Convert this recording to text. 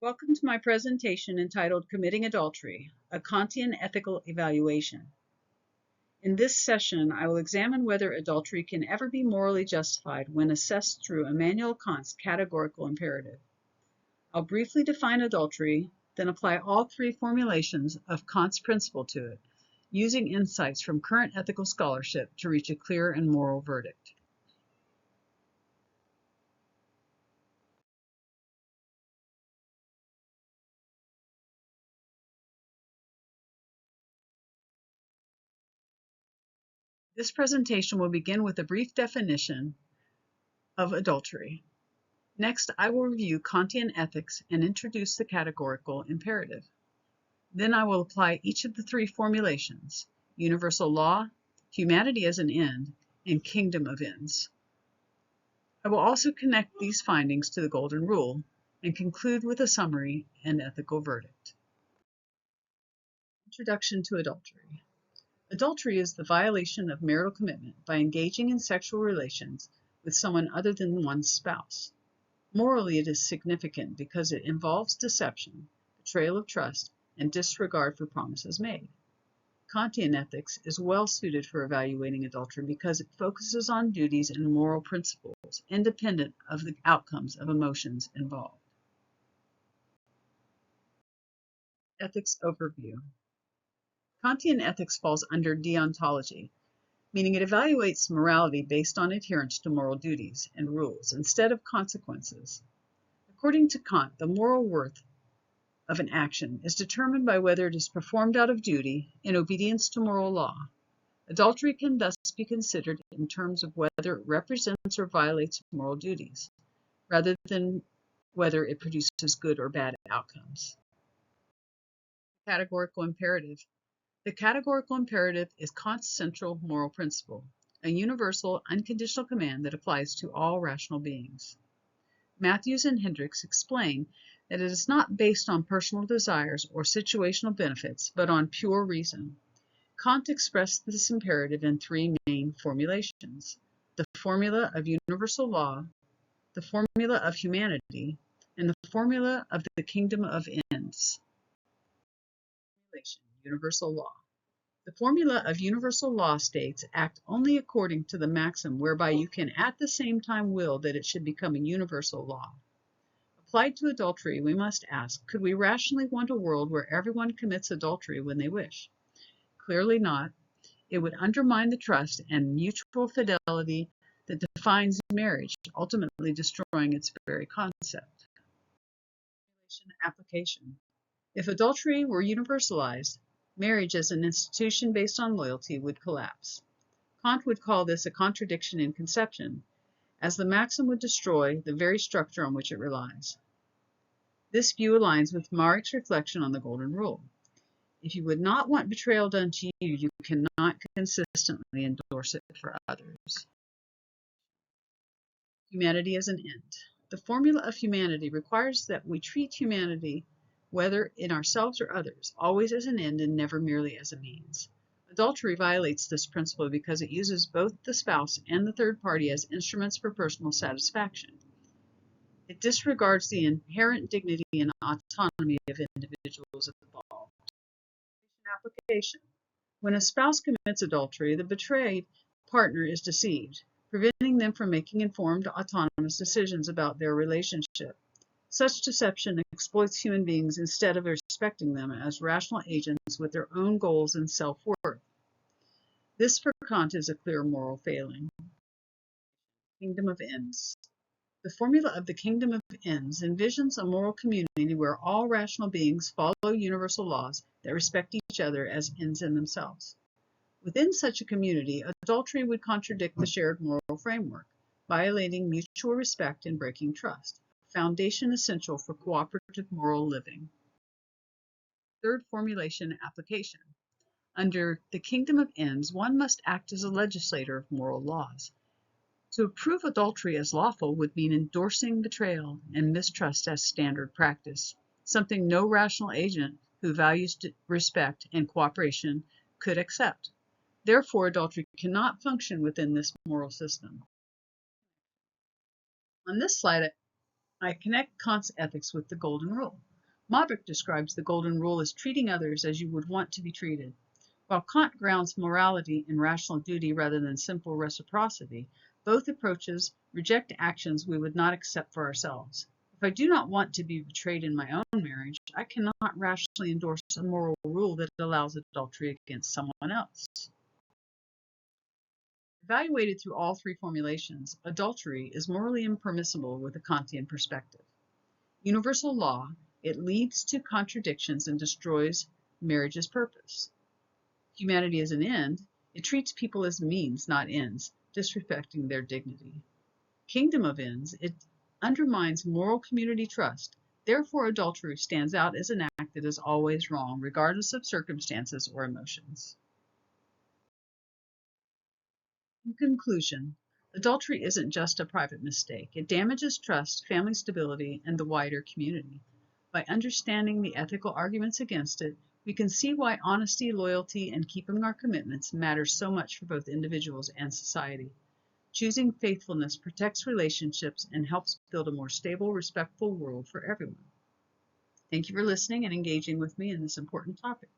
Welcome to my presentation entitled Committing Adultery, a Kantian Ethical Evaluation. In this session, I will examine whether adultery can ever be morally justified when assessed through Immanuel Kant's categorical imperative. I'll briefly define adultery, then apply all three formulations of Kant's principle to it, using insights from current ethical scholarship to reach a clear and moral verdict. This presentation will begin with a brief definition of adultery. Next, I will review Kantian ethics and introduce the categorical imperative. Then I will apply each of the three formulations: universal law, humanity as an end, and kingdom of ends. I will also connect these findings to the Golden Rule and conclude with a summary and ethical verdict. Introduction to adultery. Adultery is the violation of marital commitment by engaging in sexual relations with someone other than one's spouse. Morally, it is significant because it involves deception, betrayal of trust, and disregard for promises made. Kantian ethics is well suited for evaluating adultery because it focuses on duties and moral principles independent of the outcomes of emotions involved. Ethics overview. Kantian ethics falls under deontology, meaning it evaluates morality based on adherence to moral duties and rules instead of consequences. According to Kant, the moral worth of an action is determined by whether it is performed out of duty in obedience to moral law. Adultery can thus be considered in terms of whether it represents or violates moral duties, rather than whether it produces good or bad outcomes. Categorical imperative. The categorical imperative is Kant's central moral principle, a universal, unconditional command that applies to all rational beings. Matthews and Hendricks explain that it is not based on personal desires or situational benefits, but on pure reason. Kant expressed this imperative in three main formulations: the formula of universal law, the formula of humanity, and the formula of the kingdom of ends. Universal law. The formula of universal law states, act only according to the maxim whereby you can at the same time will that it should become a universal law. Applied to adultery, we must ask, could we rationally want a world where everyone commits adultery when they wish? Clearly not. It would undermine the trust and mutual fidelity that defines marriage, ultimately destroying its very concept. Application. If adultery were universalized, marriage as an institution based on loyalty would collapse. Kant would call this a contradiction in conception, as the maxim would destroy the very structure on which it relies. This view aligns with Marek's reflection on the Golden Rule. If you would not want betrayal done to you, you cannot consistently endorse it for others. Humanity as an end. The formula of humanity requires that we treat humanity, whether in ourselves or others, always as an end and never merely as a means. Adultery violates this principle because it uses both the spouse and the third party as instruments for personal satisfaction. It disregards the inherent dignity and autonomy of individuals involved. Application. When a spouse commits adultery, the betrayed partner is deceived, preventing them from making informed, autonomous decisions about their relationship. Such deception exploits human beings instead of respecting them as rational agents with their own goals and self-worth. This, for Kant, is a clear moral failing. Kingdom of ends. The formula of the kingdom of ends envisions a moral community where all rational beings follow universal laws that respect each other as ends in themselves. Within such a community, adultery would contradict the shared moral framework, violating mutual respect and breaking trust, a foundation essential for cooperative moral living. Third formulation, application. Under the kingdom of ends, one must act as a legislator of moral laws. To approve adultery as lawful would mean endorsing betrayal and mistrust as standard practice, something no rational agent who values respect and cooperation could accept. Therefore, adultery cannot function within this moral system. On this slide, I connect Kant's ethics with the Golden Rule. Maubec describes the golden rule as treating others as you would want to be treated. While Kant grounds morality in rational duty rather than simple reciprocity, both approaches reject actions we would not accept for ourselves. If I do not want to be betrayed in my own marriage, I cannot rationally endorse a moral rule that allows adultery against someone else. Evaluated through all three formulations, adultery is morally impermissible with a Kantian perspective. Universal law, it leads to contradictions and destroys marriage's purpose. Humanity as an end, it treats people as means, not ends, disrespecting their dignity. Kingdom of ends, it undermines moral community trust. Therefore, adultery stands out as an act that is always wrong, regardless of circumstances or emotions. In conclusion, adultery isn't just a private mistake. It damages trust, family stability, and the wider community. By understanding the ethical arguments against it, we can see why honesty, loyalty, and keeping our commitments matters so much for both individuals and society. Choosing faithfulness protects relationships and helps build a more stable, respectful world for everyone. Thank you for listening and engaging with me in this important topic.